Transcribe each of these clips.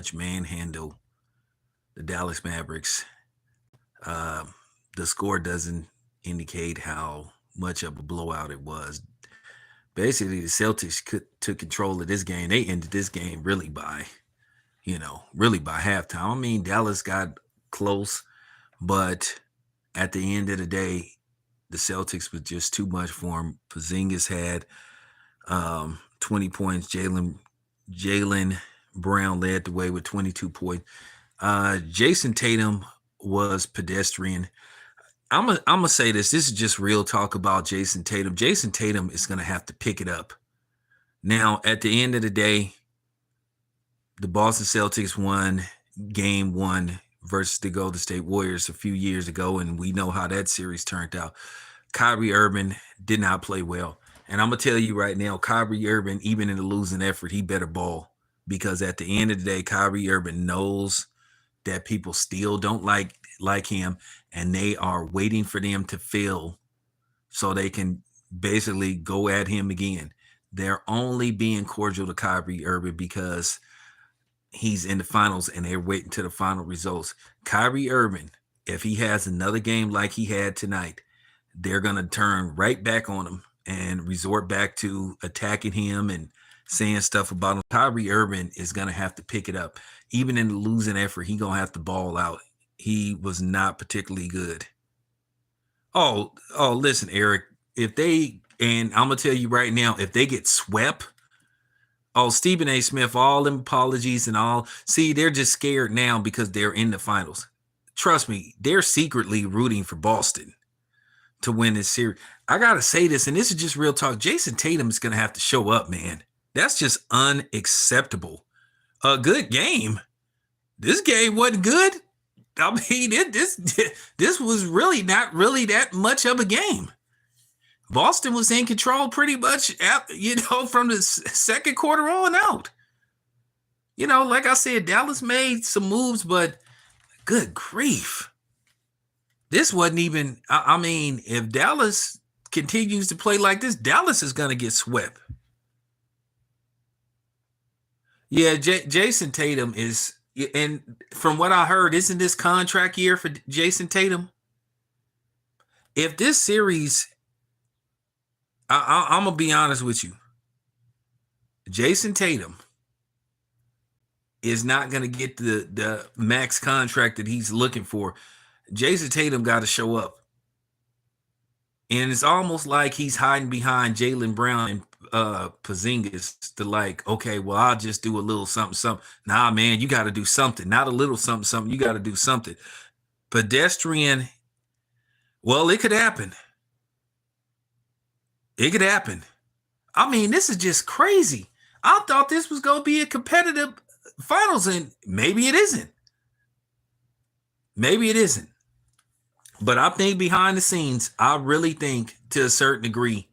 much manhandle the Dallas Mavericks. Uh, the score doesn't indicate how much of a blowout it was. Basically, the Celtics took control of this game. They ended this game really by halftime. I mean, Dallas got close, but at the end of the day, the Celtics was just too much for him. Porzingis had 20 points. Jalen Brown led the way with 22 points. Jason Tatum was pedestrian. I'm gonna say this. This is just real talk about Jason Tatum. Jason Tatum is gonna have to pick it up. Now, at the end of the day, the Boston Celtics won game 1 versus the Golden State Warriors a few years ago, and we know how that series turned out. Kyrie Irving did not play well. And I'm going to tell you right now, Kyrie Irving, even in the losing effort, he better ball. Because at the end of the day, Kyrie Irving knows that people still don't like him, and they are waiting for them to fail so they can basically go at him again. They're only being cordial to Kyrie Irving because he's in the finals and they're waiting to the final results. Kyrie Irving, if he has another game like he had tonight, they're going to turn right back on him and resort back to attacking him and saying stuff about him. Kyrie Irving is going to have to pick it up. Even in the losing effort, he's going to have to ball out. He was not particularly good. Oh, listen, Eric, and I'm going to tell you right now, if they get swept, Stephen A. Smith, all them apologies and all. See, they're just scared now because they're in the finals. Trust me, they're secretly rooting for Boston to win this series. I got to say this, and this is just real talk. Jason Tatum is going to have to show up, man. That's just unacceptable. A good game. This game wasn't good. I mean, this was really not really that much of a game. Boston was in control pretty much, from the second quarter on out. Like I said, Dallas made some moves, but good grief. This wasn't even, I mean, if Dallas continues to play like this, Dallas is going to get swept. Yeah, Jason Tatum is, and from what I heard, isn't this contract year for Jason Tatum? If this series, I'm going to be honest with you. Jason Tatum is not going to get the max contract that he's looking for. Jason Tatum got to show up. And it's almost like he's hiding behind Jalen Brown and Porzingis to okay, well, I'll just do a little something. Nah, man, you got to do something. Not a little something. You got to do something. Pedestrian, well, it could happen. It could happen. I mean, this is just crazy. I thought this was going to be a competitive finals, and maybe it isn't. Maybe it isn't. But I think behind the scenes, I really think to a certain degree,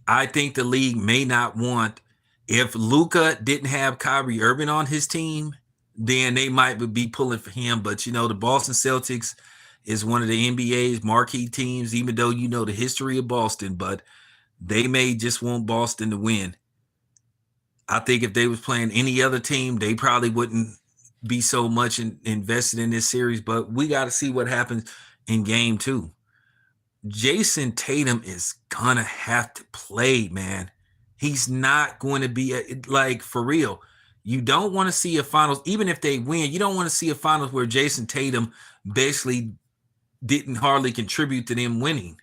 I think the league may not want, if Luka didn't have Kyrie Irving on his team, then they might be pulling for him. But, the Boston Celtics is one of the NBA's marquee teams, even though the history of Boston, but they may just want Boston to win. I think if they was playing any other team, they probably wouldn't be so much invested in this series, but we got to see what happens in game 2. Jason Tatum is gonna have to play, man. He's not going to be for real. You don't want to see a finals, even if they win, you don't want to see a finals where Jason Tatum basically didn't hardly contribute to them winning.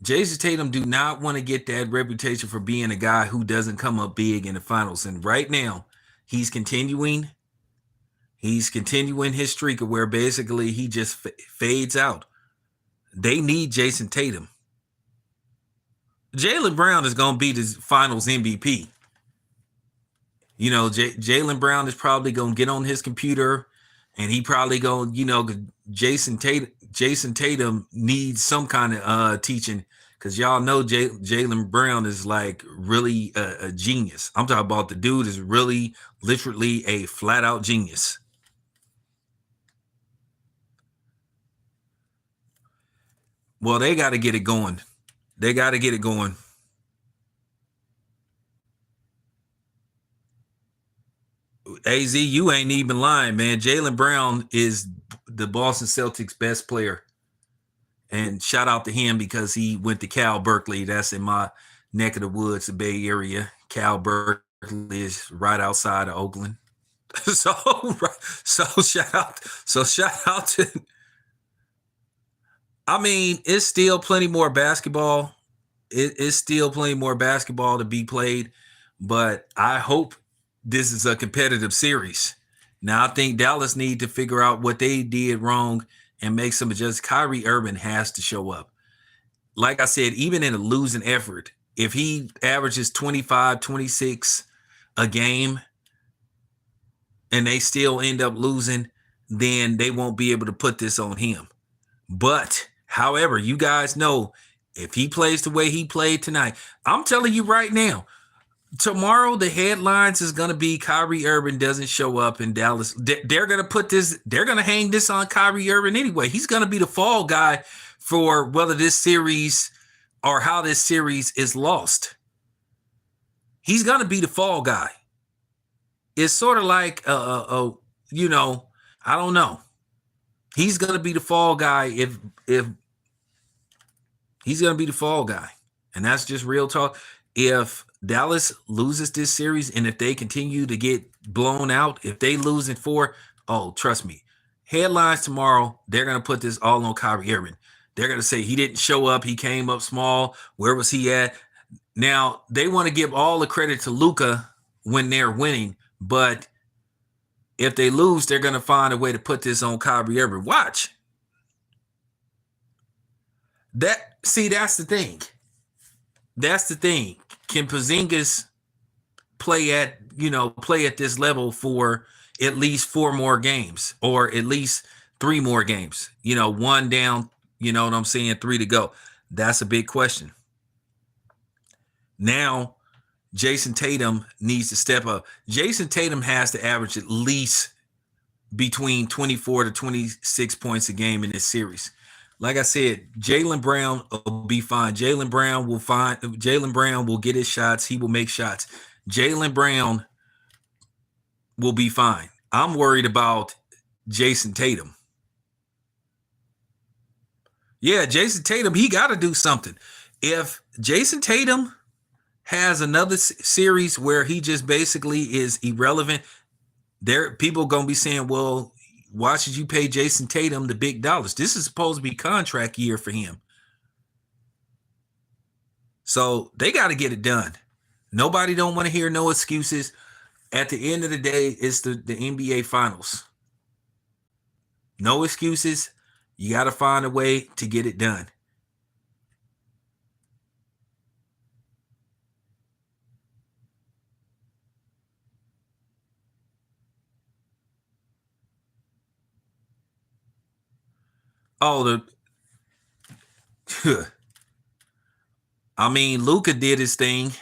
Jason Tatum do not want to get that reputation for being a guy who doesn't come up big in the finals. And right now, he's continuing his streak of where basically he just fades out. They need Jason Tatum. Jalen Brown is going to be the finals MVP. Jalen Brown is probably going to get on his computer and he probably going, Jason Tatum needs some kind of teaching, because y'all know Jalen Brown is really a genius. I'm talking about the dude is really literally a flat out genius. Well, they got to get it going. They got to get it going. AZ, you ain't even lying, man. Jaylen Brown is the Boston Celtics best player. And shout out to him because he went to Cal Berkeley. That's in my neck of the woods, the Bay Area. Cal Berkeley is right outside of Oakland. so shout out to I mean, it's still plenty more basketball. It's still plenty more basketball to be played, but I hope this is a competitive series. Now I think Dallas need to figure out what they did wrong and make some adjustments. Kyrie Irving has to show up. Like I said, even in a losing effort, if he averages 25, 26 a game and they still end up losing, then they won't be able to put this on him. But, however, you guys know if he plays the way he played tonight, I'm telling you right now, tomorrow the headlines is going to be Kyrie Irving doesn't show up in Dallas. They're going to put this, they're going to hang this on Kyrie Irving anyway. He's going to be the fall guy for whether this series or how this series is lost. He's going to be the fall guy. It's sort of like, you know, I don't know. He's going to be the fall guy if he's going to be the fall guy. And that's just real talk. If Dallas loses this series and if they continue to get blown out, if they lose in 4, oh, trust me, headlines tomorrow, they're going to put this all on Kyrie Irving. They're going to say he didn't show up. He came up small. Where was he at? Now, they want to give all the credit to Luka when they're winning, but if they lose, they're going to find a way to put this on Kyrie Irving. Watch. That's the thing. That's the thing. Can Porzingis play at this level for at least 4 more games or at least 3 more games? 1 down, you know what I'm saying, 3 to go. That's a big question. Now, Jason Tatum needs to step up. Jason Tatum has to average at least between 24 to 26 points a game in this series. Like I said, Jaylen Brown will be fine. Jaylen Brown will get his shots. He will make shots. Jaylen Brown will be fine. I'm worried about Jason Tatum. Yeah, Jason Tatum, he got to do something. If Jason Tatum has another series where he just basically is irrelevant, people going to be saying, well, why should you pay Jason Tatum the big dollars? This is supposed to be contract year for him. So they got to get it done. Nobody don't want to hear no excuses. At the end of the day, it's the NBA Finals. No excuses. You got to find a way to get it done. Oh, I mean, Luka did his thing.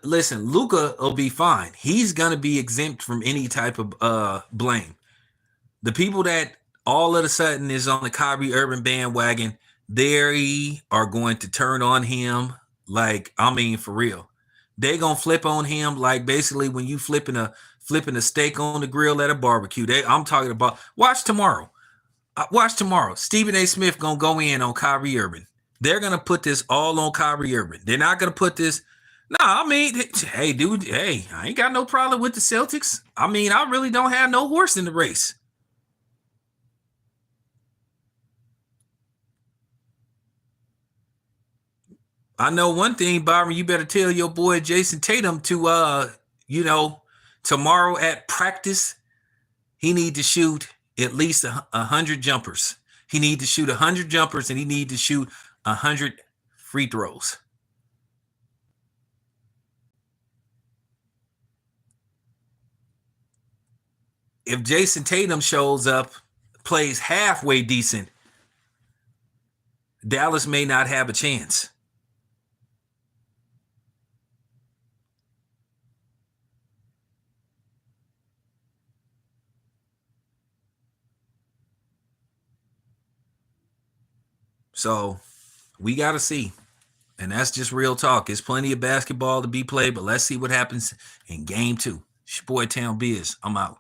Listen, Luka will be fine. He's going to be exempt from any type of blame. The people that all of a sudden is on the Kyrie Irving bandwagon, they are going to turn on him like, I mean, for real. They're going to flip on him like basically when you flipping a steak on the grill at a barbecue. I'm talking about, watch tomorrow. Stephen A. Smith going to go in on Kyrie Irving. They're going to put this all on Kyrie Irving. They're not going to put this. I mean, hey, dude, I ain't got no problem with the Celtics. I mean, I really don't have no horse in the race. I know one thing, Byron, you better tell your boy Jason Tatum to, tomorrow at practice, he need to shoot at least 100 jumpers. He need to shoot 100 jumpers and he need to shoot 100 free throws. If Jason Tatum shows up, plays halfway decent, Dallas may not have a chance. So we got to see. And that's just real talk. There's plenty of basketball to be played, but let's see what happens in game 2. It's your boy Town Biz. I'm out.